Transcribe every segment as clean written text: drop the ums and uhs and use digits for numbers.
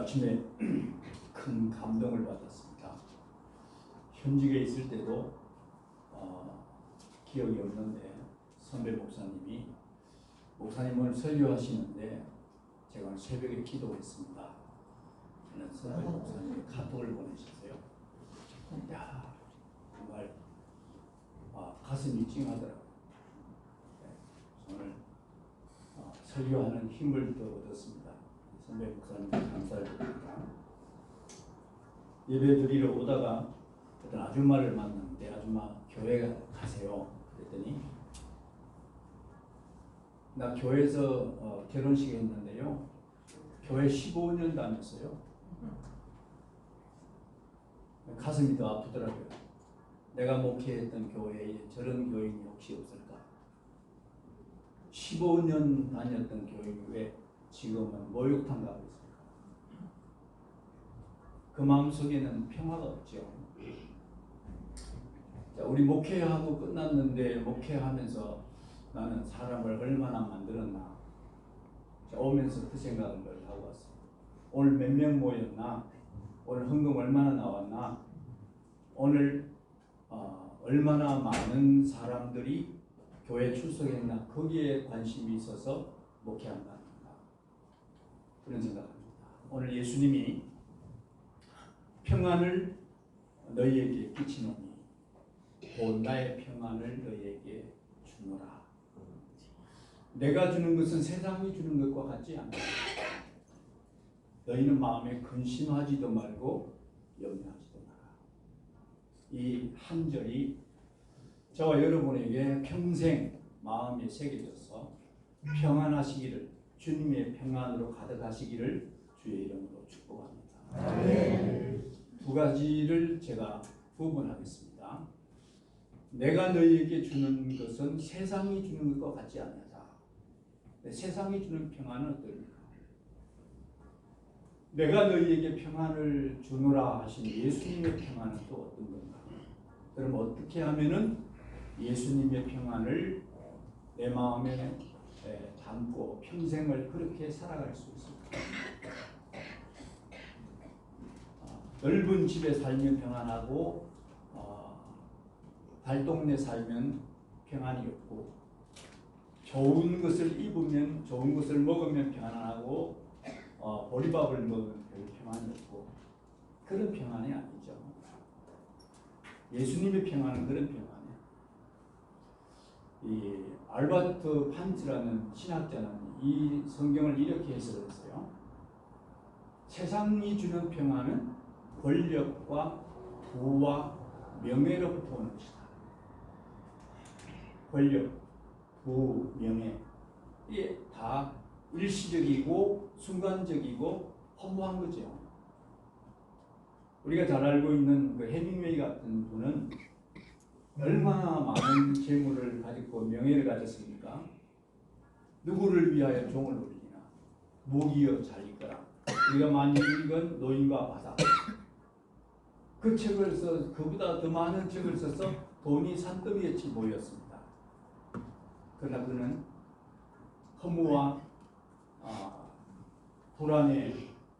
아침에 큰 감동을 받았습니다. 현직에 있을 때도 기억이 없는데 선배 목사님이 목사님을 설교하시는데 제가 새벽에 기도했습니다. 저는 선배 목사님이 카톡을 보내셨어요. 야, 정말 가슴이 찡하더라고요. 오늘 설교하는 힘을 더 얻었습니다. 선배 목사님 감사를 드립니다. 예배 드리러 오다가 어떤 아줌마를 만났는데, 아줌마 교회 가세요? 그랬더니 나 교회에서 결혼식 했는데요, 교회 15년 다녔어요. 가슴이 더 아프더라고요. 내가 목회했던 교회에 저런 교인이 혹시 없을까? 15년 다녔던 교회 지금은 목욕탕 가고 있습니다. 그 마음속에는 평화가 없죠. 자, 우리 목회하고 끝났는데 목회하면서 나는 사람을 얼마나 만들었나. 자, 오면서 그 생각을 하고 왔어요. 오늘 몇 명 모였나? 오늘 헌금 얼마나 나왔나? 오늘 얼마나 많은 사람들이 교회 출석했나? 거기에 관심이 있어서 목회한다. 그런 생각합니다. 오늘 예수님이 평안을 너희에게 끼치노니 곧 나의 평안을 너희에게 주노라. 내가 주는 것은 세상이 주는 것과 같지 않다. 너희는 마음에 근심하지도 말고 염려하지도 마라. 이 한 절이 저와 여러분에게 평생 마음에 새겨져서 평안하시기를, 주님의 평안으로 가득하시기를 주의 이름으로 축복합니다. 네. 두 가지를 제가 구분하겠습니다. 내가 너희에게 주는 것은 세상이 주는 것과 같지 않다. 세상이 주는 평안은 어떨까? 내가 너희에게 평안을 주노라 하신 예수님의 평안은 또 어떤 건가? 그럼 어떻게 하면은 예수님의 평안을 내 마음에 담고 평생을 그렇게 살아갈 수 있을까? 넓은 집에 살면 평안하고 달동네 살면 평안이 없고, 좋은 것을 입으면, 좋은 것을 먹으면 평안하고 보리밥을 먹으면 별 평안이 없고, 그런 평안이 아니죠. 예수님의 평안은 그런 평안이에요. 이 알버트 판츠라는 신학자는 이 성경을 이렇게 해석을 했어요. 세상이 주는 평안은 권력과 부와 명예로부터 오는 것이다. 권력, 부, 명예, 이게 다 일시적이고 순간적이고 허무한 거죠. 우리가 잘 알고 있는 그 해밍웨이 같은 분은 얼마나 많은 재물을 가지고 명예를 가졌습니까? 누구를 위하여 종을 울리나? 무기여 잘 있거라. 우리가 많이 읽은 노인과 바다. 그 책을 써, 그보다 더 많은 책을 써서 돈이 산더미에 모였습니다. 그러나 그는 허무와 불안에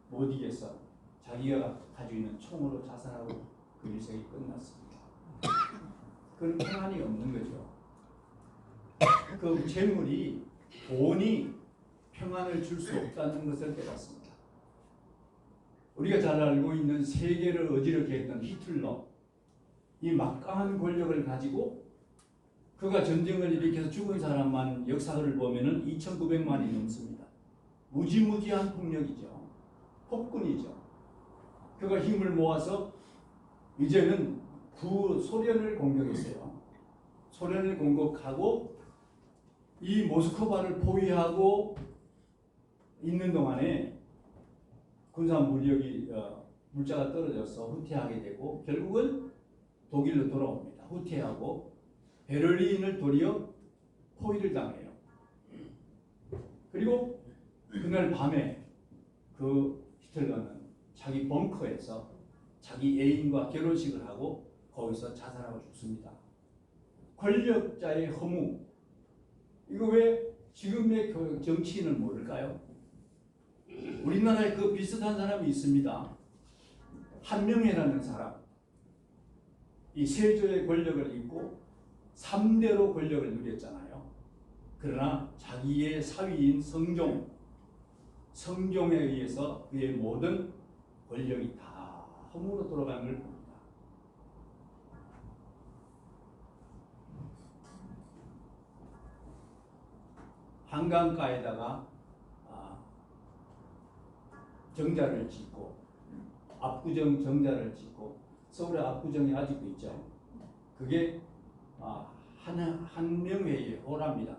못 이겨서 자기가 가지고 있는 총으로 자살하고 그 일생이 끝났습니다. 그런 평안이 없는 거죠. 그 재물이, 돈이 평안을 줄 수 없다는 것을 깨닫습니다. 우리가 잘 알고 있는 세계를 어지럽게 했던 히틀러, 이 막강한 권력을 가지고 그가 전쟁을 일으켜서 죽은 사람만 역사를 보면은 2,900만이 넘습니다. 무지무지한 폭력이죠. 폭군이죠. 그가 힘을 모아서 이제는 소련을 공격했어요. 소련을 공격하고 이 모스크바를 포위하고 있는 동안에 군사 물자가 떨어져서 후퇴하게 되고 결국은 독일로 돌아옵니다. 후퇴하고 베를린을 도리어 포위를 당해요. 그리고 그날 밤에 그 히틀러는 자기 벙커에서 자기 애인과 결혼식을 하고 거기서 자살하고 죽습니다. 권력자의 허무, 이거 왜 지금의 정치인은 모를까요? 우리나라에 그 비슷한 사람이 있습니다. 한명회라는 사람. 이 세조의 권력을 잇고 3대로 권력을 누렸잖아요. 그러나 자기의 사위인 성종에 의해서 그의 모든 권력이 다 허물로 돌아가는 걸 봅니다. 한강가에다가 정자를 짓고 압구정 정자를 짓고 서울의 압구정이 아직도 있죠. 그게 한명회의 호랍니다.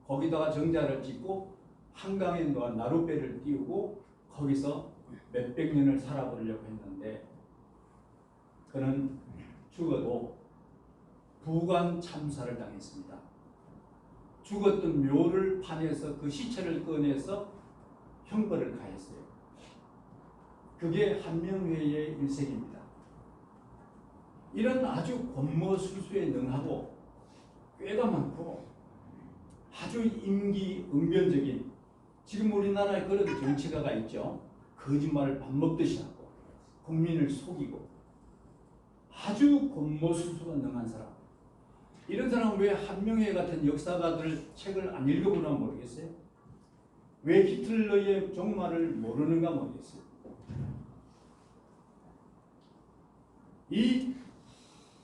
거기다가 정자를 짓고 한강에 나룻배를 띄우고 거기서 몇백 년을 살아보려고 했는데 그는 죽어도 부관 참사를 당했습니다. 죽었던 묘를 파내서 그 시체를 꺼내서 형벌을 가했어요. 그게 한명회의 일생입니다. 이런 아주 권모술수에 능하고 꾀가 많고 아주 임기응변적인, 지금 우리나라에 그런 정치가가 있죠. 거짓말을 밥 먹듯이 하고 국민을 속이고 아주 권모술수가 능한 사람. 이런 사람은 왜 한명회 같은 역사가들 책을 안 읽어보나 모르겠어요. 왜 히틀러의 종말을 모르는가 모르겠어요. 이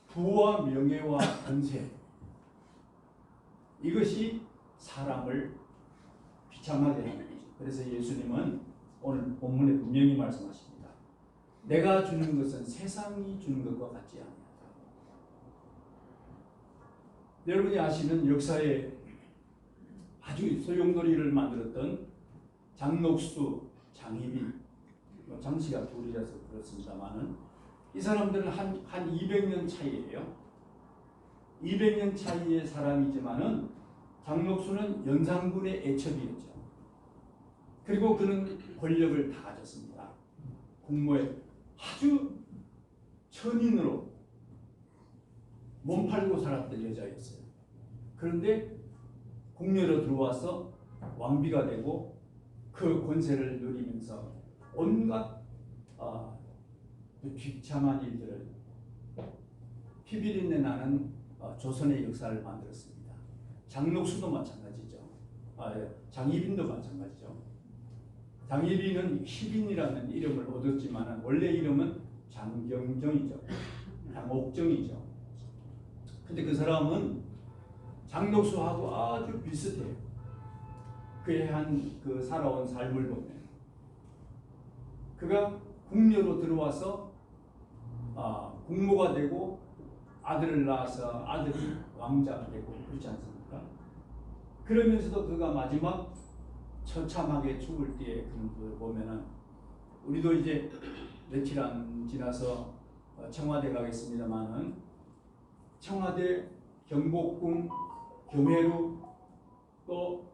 부와 명예와 권세, 이것이 사람을 비참하게 하는 거죠. 그래서 예수님은 오늘 본문에 분명히 말씀하십니다. 내가 주는 것은 세상이 주는 것과 같지 아니하다. 여러분이 아시는 역사에 아주 소용돌이를 만들었던 장녹수, 장희빈, 장씨가 둘이라서 그렇습니다만은 이 사람들은 한 200년 차이예요. 200년 차이의 사람이지만은 장녹수는 연산군의 애첩이었죠. 그리고 그는 권력을 다 가졌습니다. 국모에 아주 천인으로 몸 팔고 살았던 여자였어요. 그런데 궁녀로 들어와서 왕비가 되고 그 권세를 누리면서 온갖 비참한 일들을 피비린내 나는 조선의 역사를 만들었습니다. 장녹수도 마찬가지죠. 장희빈도 마찬가지죠. 장희빈은 희빈이라는 이름을 얻었지만 원래 이름은 장경정이죠. 장옥정이죠. 근데 그 사람은 장녹수하고 아주 비슷해요. 그의 그 살아온 삶을 보면 그가 궁녀로 들어와서 국모가 되고 아들을 낳아서 아들이 왕자가 되고 그렇지 않습니까? 그러면서도 그가 마지막 처참하게 죽을 때에 그걸 보면은 우리도 이제 며칠 안 지나서 청와대 가겠습니다만은 청와대, 경복궁, 경회루 또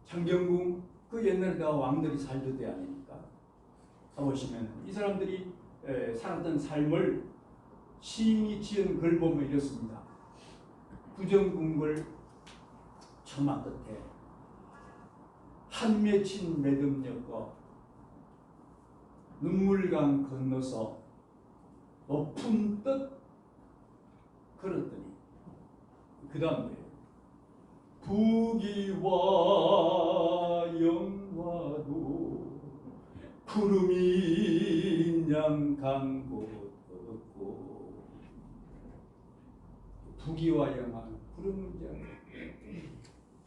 창경궁 그 옛날에 다 왕들이 살던 데 아닙니까? 가보시면 이 사람들이 살았던 삶을 시인이 지은 글 보면 이렇습니다. 구정궁궐 처마 끝에 한 맺힌 매듭녀가 눈물강 건너서 높은 뜻 걸었더니 그 다음에 부귀와 영화도 구름이 양강곳 없고 부귀와 영화 구름은 양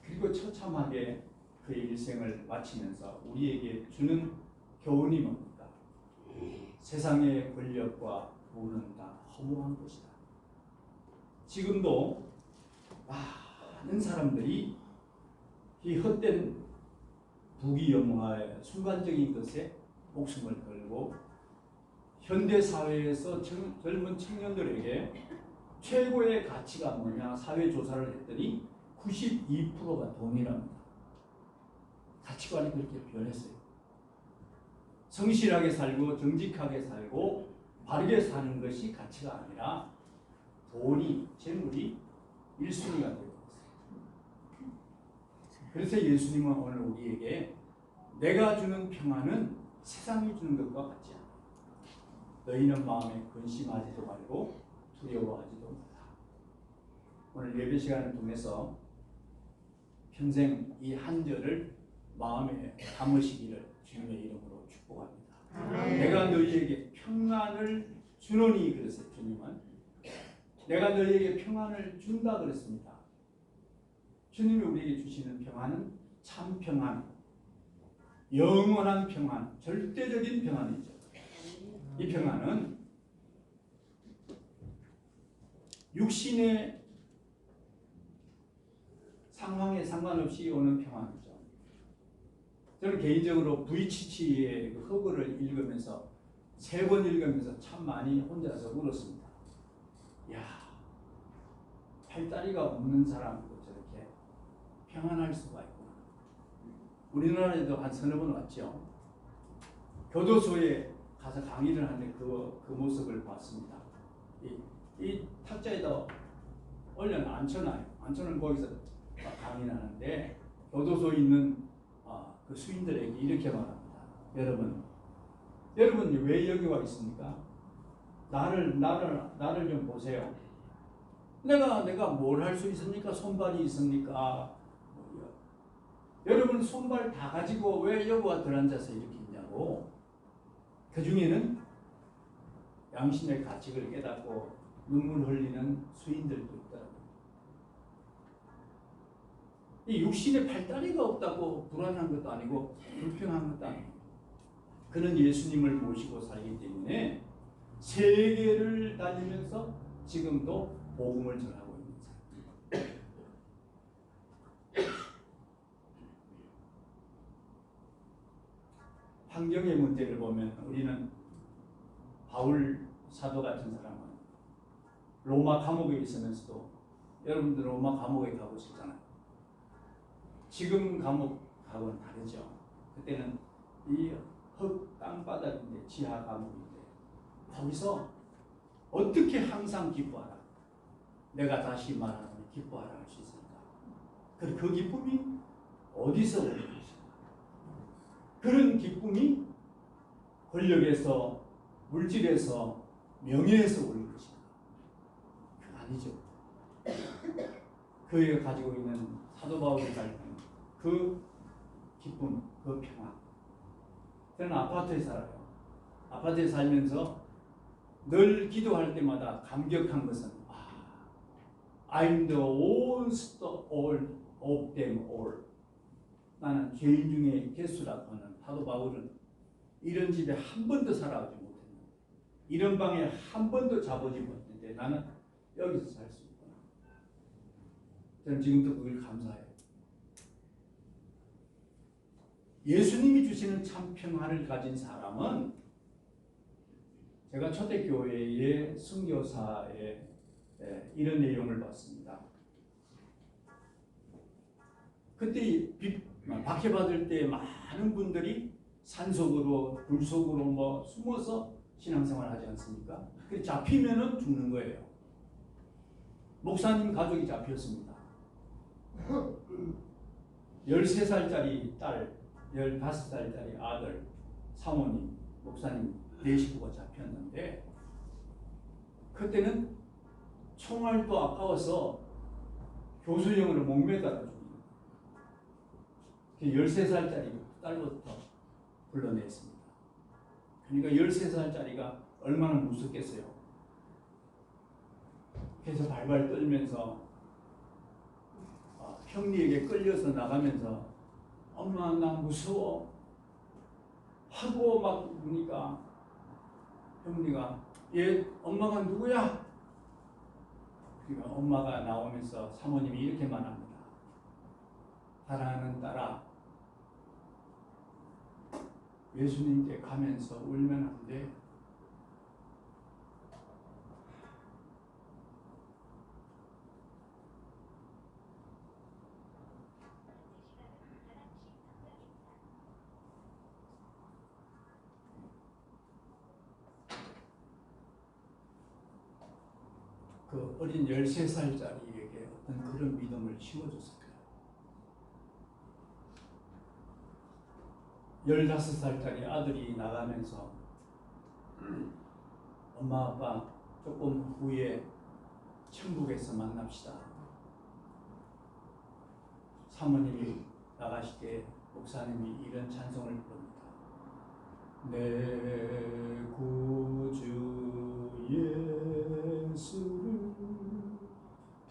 그리고 처참하게 그의 일생을 마치면서 우리에게 주는 교훈이 뭡니까? 세상의 권력과 부는 다 허무한 것이다. 지금도 많은 사람들이 이 헛된 부귀영화의 순간적인 것에 목숨을 걸고 현대 사회에서 젊은 청년들에게 최고의 가치가 뭐냐 사회 조사를 했더니 92%가 돈이랍니다. 가치관이 그렇게 변했어요. 성실하게 살고 정직하게 살고 바르게 사는 것이 가치가 아니라 돈이, 재물이 1순위가 되고 있어요. 그래서 예수님은 오늘 우리에게 내가 주는 평안은 세상이 주는 것과 같지 않아. 너희는 마음에 근심하지도 말고 두려워하지도 말라. 오늘 예배 시간을 통해서 평생 이 한 절을 마음에 담으시기를 주님의 이름으로 축복합니다. 내가 너희에게 평안을 주노니 그랬어요. 주님은 내가 너희에게 평안을 준다 그랬습니다. 주님이 우리에게 주시는 평안은 참 평안, 영원한 평안, 절대적인 평안이죠. 이 평안은 육신의 상황에 상관없이 오는 평안이죠. 저는 개인적으로 부이치치의 그 허그를 읽으면서 3번 읽으면서 참 많이 혼자서 울었습니다. 야, 팔다리가 없는 사람도 저렇게 평안할 수가 있구나. 우리나라에도 한 3-4번 왔죠. 교도소에 가서 강의를 하는데 그 모습을 봤습니다. 이 탁자에다 앉혀놔요. 앉혀놓은 거기서 강의를 하는데 교도소에 있는 그 수인들에게 이렇게 말합니다. 여러분 왜 여기 와 있습니까? 나를 좀 보세요. 내가 뭘 할 수 있습니까? 손발이 있습니까? 여러분 손발 다 가지고 왜 여기 와 들어앉아서 이렇게 있냐고. 그 중에는 양심의 가책을 깨닫고 눈물 흘리는 수인들도 있더라고요. 이 육신의 팔다리가 없다고 불안한 것도 아니고 불평한 것도 아니고 그는 예수님을 모시고 살기 때문에 세계를 다니면서 지금도 복음을 전하고 있는 사람입니다. 환경의 문제를 보면 우리는 바울 사도 같은 사람은 로마 감옥에 있으면서도 여러분들 로마 감옥에 가보셨잖아요. 지금 감옥하고는 다르죠. 그때는 이 흙 땅바닥인데 지하 감옥인데 거기서 어떻게 항상 기뻐하라. 내가 다시 말하면 기뻐하라 할 수 있을까? 그리고 그 기쁨이 어디서 오는 것인가? 그런 기쁨이 권력에서, 물질에서, 명예에서 오는 것인가? 그건 아니죠. 그가 가지고 있는 사도 바울이 가지고 있는 그 기쁨, 그 평안. 저는 아파트에 살아요. 아파트에 살면서 늘 기도할 때마다 감격한 것은 I'm the worst of them all. 나는 죄인 중에 개수라고 하는 사도 바울은 이런 집에 한 번도 살아오지 못했는데 이런 방에 한 번도 자보지 못했는데 나는 여기서 살 수 있구나. 저는 지금도 그걸 감사해요. 예수님이 주시는 참 평안을 가진 사람은 제가 초대교회의 선교사에 이런 내용을 봤습니다. 그때 박해받을 때 많은 분들이 산속으로 불속으로 숨어서 신앙생활 하지 않습니까? 그 잡히면은 죽는 거예요. 목사님 가족이 잡혔습니다. 13살짜리 딸, 15살짜리 아들, 사모님, 목사님 4식구가 잡혔는데 그때는 총알도 아까워서 교수형으로 목매달아 줍니다. 13살짜리 딸부터 불러냈습니다. 그러니까 13살짜리가 얼마나 무섭겠어요. 그래서 발발 떨면서 형리에게 끌려서 나가면서 엄마 나 무서워 하고 막 우니까 형리가 얘 엄마가 누구야? 그러니까 엄마가 나오면서 사모님이 이렇게 말합니다. 사랑하는 딸아, 예수님께 가면서 울면 안 돼. 그 어린 13살짜리에게 어떤 그런 믿음을 심어줬을 거예요. 15살짜리 아들이 나가면서 엄마 아빠 조금 후에 천국에서 만납시다. 사모님이 나가실 때 목사님이 이런 찬송을 부릅니다. 내 구주 예수를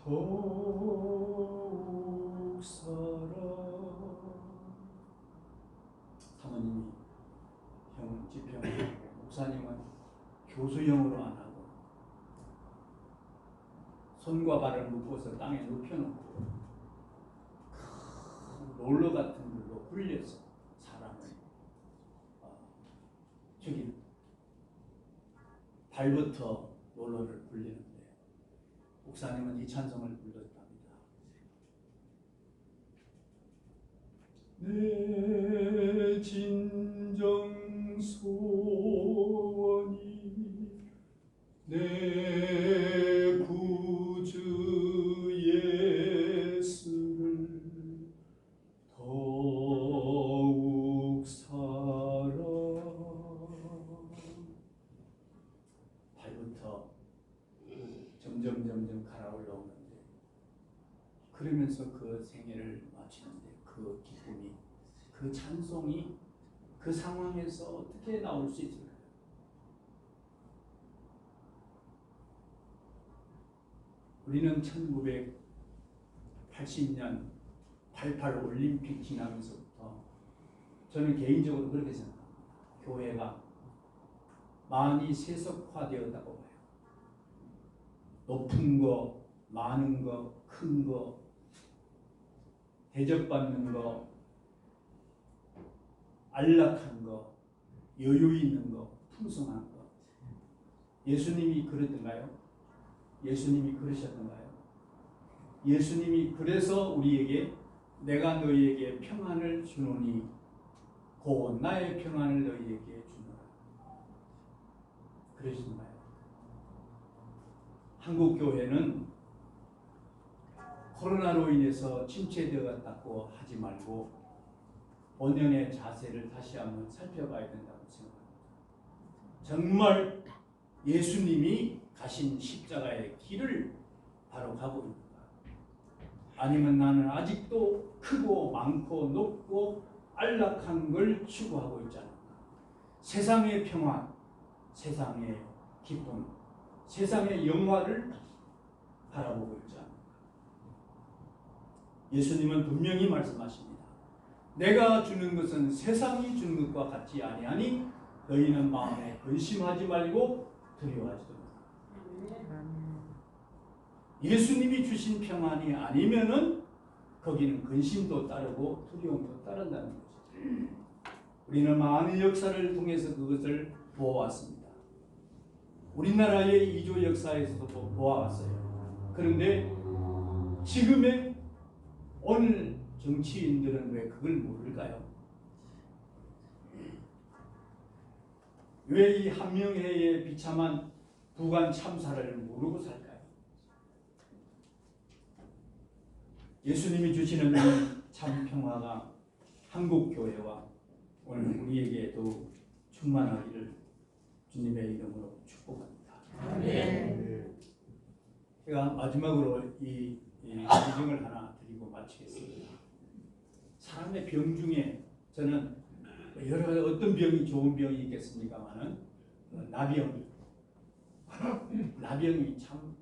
더욱 사랑. 사모님이 형 집행하고 목사님은 교수형으로 안 하고 손과 발을 묶어서 땅에 눕혀놓고 큰 롤러 같은 걸로 굴려서 사람을 죽이는, 발부터 롤러를 굴리는데 목사님은 이 찬송을 불렀답니다. 내 진정 소원이 내 구주 예수를 더욱 사랑. 발부터 점점 갈아 올라오는데, 그러면서 그 생애를 마치는데 그 기쁨이, 그 찬송이 그 상황에서 어떻게 나올 수 있을까요? 우리는 1980년 88 올림픽 지나면서부터 저는 개인적으로 그렇게 생각합니다. 교회가 많이 세속화되었다고 봐요. 높은 거, 많은 거, 큰 거, 대접받는 거, 안락한 거, 여유 있는 거, 풍성한 거. 예수님이 그랬던가요? 예수님이 그러셨던가요? 예수님이 그래서 우리에게 내가 너희에게 평안을 주노니 곧 나의 평안을 너희에게 주노라 그러신가요? 한국 교회는 코로나로 인해서 침체되었다고 하지 말고 본연의 자세를 다시 한번 살펴봐야 된다고 생각합니다. 정말 예수님이 가신 십자가의 길을 바로 가고 있는가? 아니면 나는 아직도 크고 많고 높고 안락한 걸 추구하고 있지 않는가? 세상의 평안, 세상의 기쁨, 세상의 영화를 바라보고 있지 않는가? 예수님은 분명히 말씀하십니다. 내가 주는 것은 세상이 주는 것과 같지 아니하니 너희는 마음에 근심하지 말고 두려워하지도 말라. 예수님이 주신 평안이 아니면은 거기는 근심도 따르고 두려움도 따른다는 거죠. 우리는 많은 역사를 통해서 그것을 보아왔습니다. 우리나라의 이조 역사에서도 보아왔어요. 그런데 지금의 오늘 정치인들은 왜 그걸 모를까요? 왜 이 한명회의 비참한 부관 참사를 모르고 살까요? 예수님이 주시는 참 평화가 한국 교회와 오늘 우리에게 더욱 충만하기를 주님의 이름으로 축복합니다. 아멘. 제가 마지막으로 이 기증을 하나 드리고 마치겠습니다. 사람의 병 중에 저는 여러 어떤 병이 좋은 병이 있겠습니까만은 나병이 참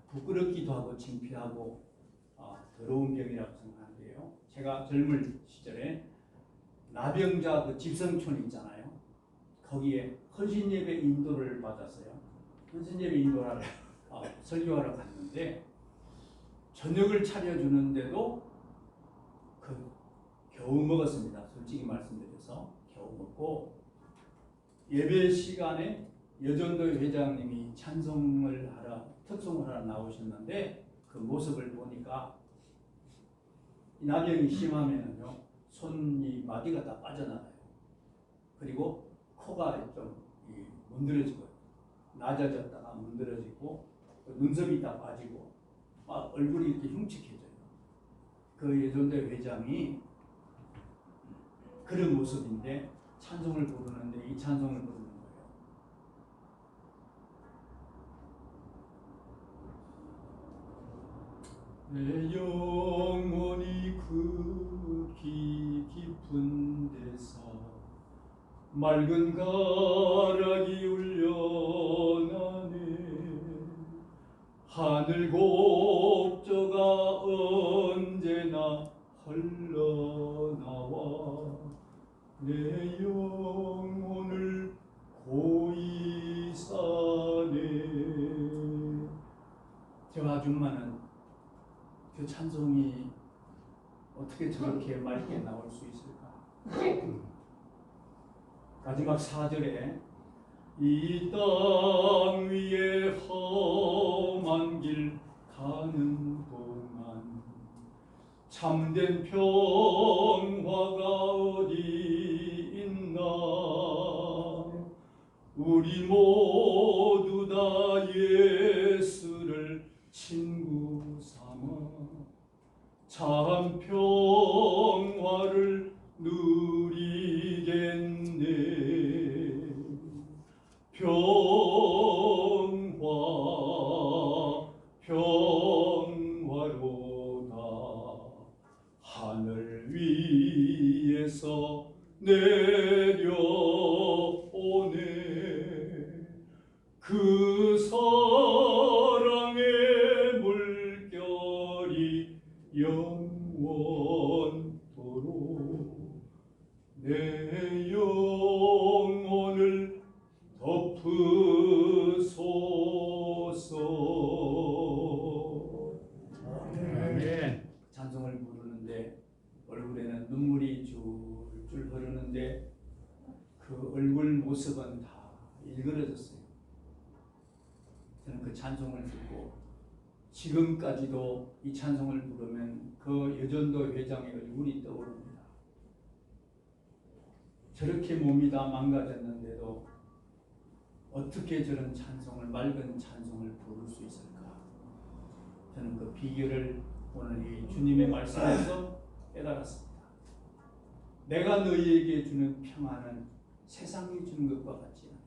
부끄럽기도 하고 창피하고 더러운 병이라고 생각하는데요. 제가 젊을 시절에 나병자 그 집성촌 있잖아요. 거기에 헌신예배 인도를 받았어요. 헌신예배 인도를 설교하러 갔는데 저녁을 차려주는데도 겨우 먹었습니다. 솔직히 말씀드려서 겨우 먹고 예배 시간에 여전도 회장님이 찬송을 하러 특송을 하러 나오셨는데 그 모습을 보니까 나병이 심하면은요 손이 마디가 다 빠져나가요. 그리고 코가 좀 문드러지고 낮아졌다가 문드러지고 눈썹이 다 빠지고 막 얼굴이 이렇게 흉측해져요. 그 예전대 회장이 그런 모습인데 찬송을 부르는데 이 찬송을 부르는 거예요. 내 영혼이 극히 깊은 데서 맑은 가락이 울려나네. 하늘 곡조가 언제나 흘러나와 내 영혼을 고이 사네. 저 아줌마는 그 찬송이 어떻게 저렇게 맑게 나올 수 있을까? 마지막 4절에 이 땅 위에 험한 길 가는 동안 참된 평화가 어디 있나. 우리 모두 다 예수를 친구 삼아 참 평화를 누리겠네. 평화로다 하늘 위에서 내려오네. 그 사랑의 물결이 영원토록 내 영혼을 덮으소서. 아멘. 찬송을 부르는데 얼굴에는 눈물이 줄줄 흐르는데 그 얼굴 모습은 다 일그러졌어요. 저는 그 찬송을 듣고 지금까지도 이 찬송을 부르면 그 여전도 회장의 얼굴이 떠오릅니다. 저렇게 몸이 다 망가졌는데도 어떻게 저런 찬송을, 맑은 찬송을 부를 수 있을까? 저는 그 비결을 오늘 이 주님의 말씀에서 깨달았습니다. 내가 너희에게 주는 평안은 세상이 주는 것과 같지 않아.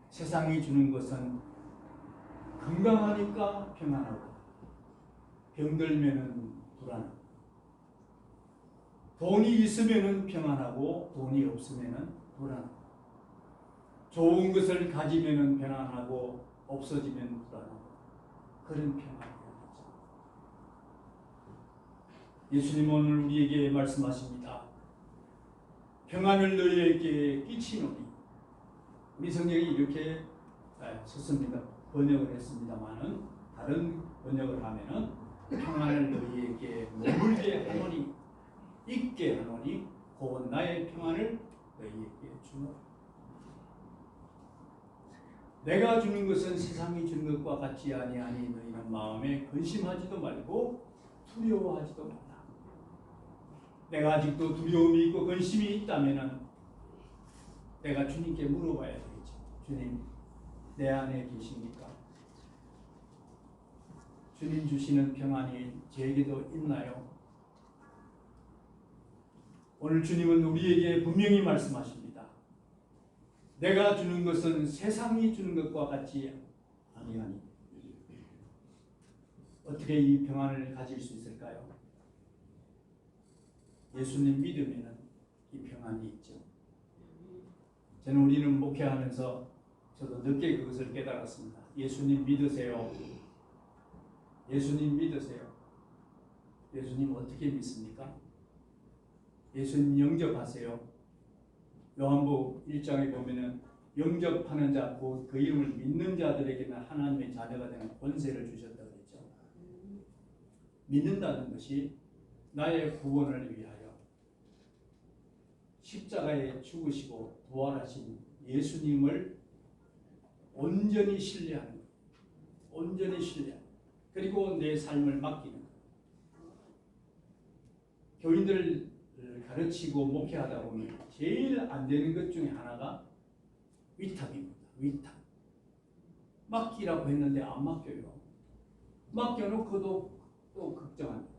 세상이 주는 것은 건강하니까 평안하고 병들면은 불안하고 돈이 있으면은 평안하고 돈이 없으면은 불안하고 좋은 것을 가지면은 편안하고 없어지면 불안하고 그런 평안이죠. 예수님은 오늘 우리에게 말씀하십니다. 평안을 너희에게 끼치노니. 우리 성경이 이렇게 썼습니다. 번역을 했습니다만은 다른 번역을 하면은 평안을 너희에게 머물게 하노니, 있게 하노니, 곧 나의 평안을 너희에게 주노라. 내가 주는 것은 세상이 주는 것과 같지 아니하니 너희는 마음에 근심하지도 말고 두려워하지도 말라. 내가 아직도 두려움이 있고 근심이 있다면은 내가 주님께 물어봐야 되겠죠. 주님, 내 안에 계십니까? 주님 주시는 평안이 저에게도 있나요? 오늘 주님은 우리에게 분명히 말씀하십니다. 내가 주는 것은 세상이 주는 것과 같지 아니하니. 어떻게 이 평안을 가질 수 있을까요? 예수님 믿으면 이 평안이 있죠. 저는 우리는 목회하면서 저도 늦게 그것을 깨달았습니다. 예수님 믿으세요. 예수님 믿으세요. 예수님 어떻게 믿습니까? 예수님 영접하세요. 요한복음 1장에 보면은 영접하는 자, 곧 그 이름을 믿는 자들에게는 하나님의 자녀가 되는 권세를 주셨다고 했죠. 믿는다는 것이 나의 구원을 위하여 십자가에 죽으시고 부활하신 예수님을 온전히 신뢰하는 것, 온전히 신뢰하는 것, 그리고 내 삶을 맡기는 것. 교인들을 가르치고 목회하다 보면 제일 안 되는 것 중에 하나가 위탁입니다. 위탁. 맡기라고 했는데 안 맡겨요. 맡겨놓고도 또 걱정합니다.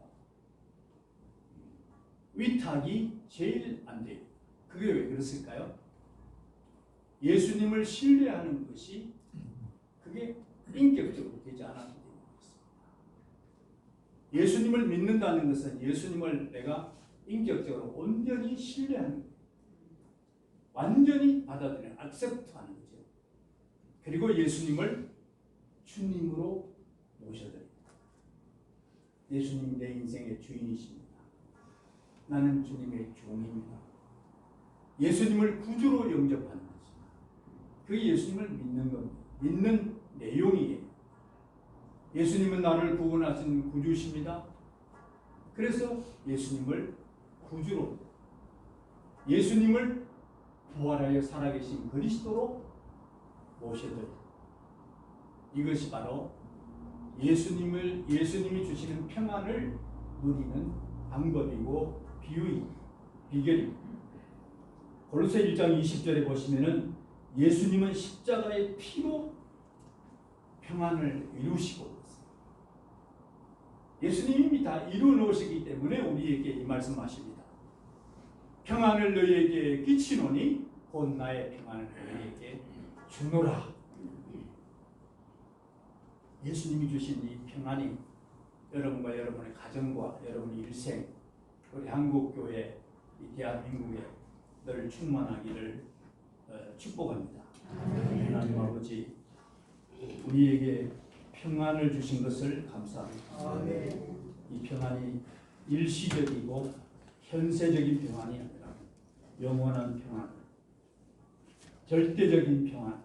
위탁이 제일 안 돼요. 그게 왜 그랬을까요? 예수님을 신뢰하는 것이 그게 인격적으로 되지 않았기 때문에 그렇습니다. 예수님을 믿는다는 것은 예수님을 내가 인격적으로 온전히 신뢰하는 거예요. 완전히 받아들이는, 액셉트하는 거죠. 그리고 예수님을 주님으로 모셔드립니다. 예수님 내 인생의 주인이십니다. 나는 주님의 종입니다. 예수님을 구주로 영접하는 거죠. 그게 예수님을 믿는 겁니다. 믿는 내용이에요. 예수님은 나를 구원하신 구주십니다. 그래서 예수님을 구주로, 예수님을 부활하여 살아계신 그리스도로 모셔드립니다. 이것이 바로 예수님이 주시는 평안을 누리는 방법이고 비결입니다. 골로새 1장 20절에 보시면은 예수님은 십자가의 피로 평안을 이루시고 있습니다. 예수님이 다 이루어 놓으시기 때문에 우리에게 이 말씀하십니다. 평안을 너희에게 끼치노니 곧 나의 평안을 너희에게 주노라. 예수님이 주신 이 평안이 여러분과 여러분의 가정과 여러분의 일생, 우리 한국교회, 이 대한민국에 늘 충만하기를 축복합니다. 하나님 아버지, 우리에게 평안을 주신 것을 감사합니다. 이 평안이 일시적이고 현세적인 평안이 아니라 영원한 평안, 절대적인 평안,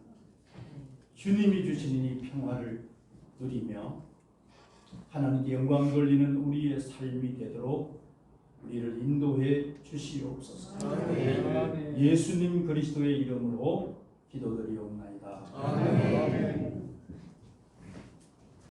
주님이 주시는 이 평화를 누리며 하나님께 영광 돌리는 우리의 삶이 되도록 우리를 인도해 주시옵소서. 예수님 그리스도의 이름으로 기도드리옵나이다.